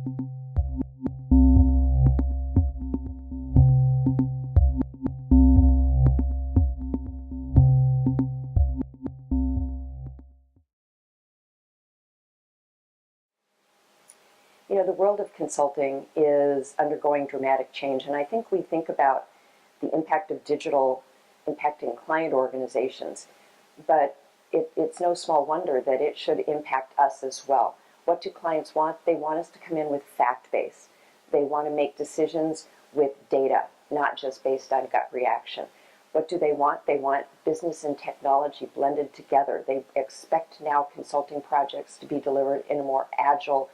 You know, the world of consulting is undergoing dramatic change, and I think we think about the impact of digital impacting client organizations, but it's no small wonder that it should impact us as well. What do clients want? They want us to come in with fact-based. They want to make decisions with data, not just based on gut reaction. What do they want? They want business and technology blended together. They expect now consulting projects to be delivered in a more agile,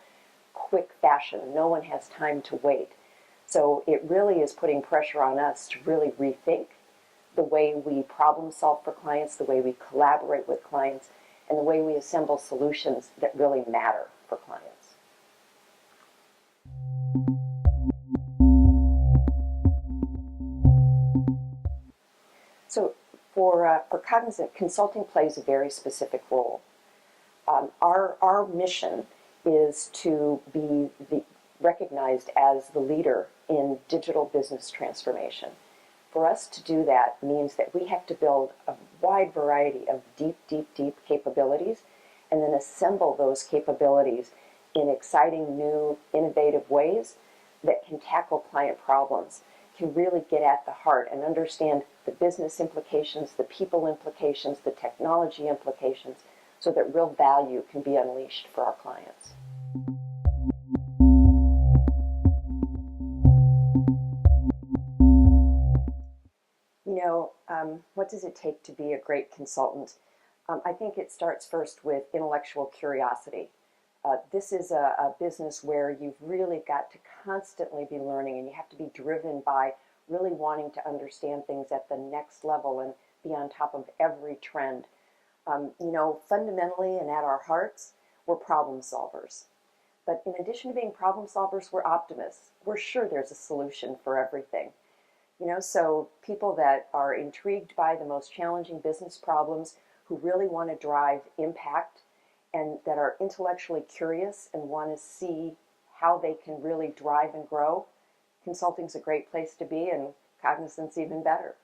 quick fashion. No one has time to wait. So it really is putting pressure on us to really rethink the way we problem solve for clients, the way we collaborate with clients, and the way we assemble solutions that really matter for clients. So for Cognizant, consulting plays a very specific role. Our mission is to be recognized as the leader in digital business transformation. For us to do that means that we have to build a wide variety of deep capabilities and then assemble those capabilities in exciting, new, innovative ways that can tackle client problems, can really get at the heart and understand the business implications, the people implications, the technology implications, so that real value can be unleashed for our clients. You know, what does it take to be a great consultant? I think it starts first with intellectual curiosity. This is a business where you've really got to constantly be learning, and you have to be driven by really wanting to understand things at the next level and be on top of every trend. You know, fundamentally and at our hearts, we're problem solvers. But in addition to being problem solvers, we're optimists. We're sure there's a solution for everything. You know, so people that are intrigued by the most challenging business problems, who really want to drive impact, and that are intellectually curious and want to see how they can really drive and grow, consulting's a great place to be, and Cognizant's even better.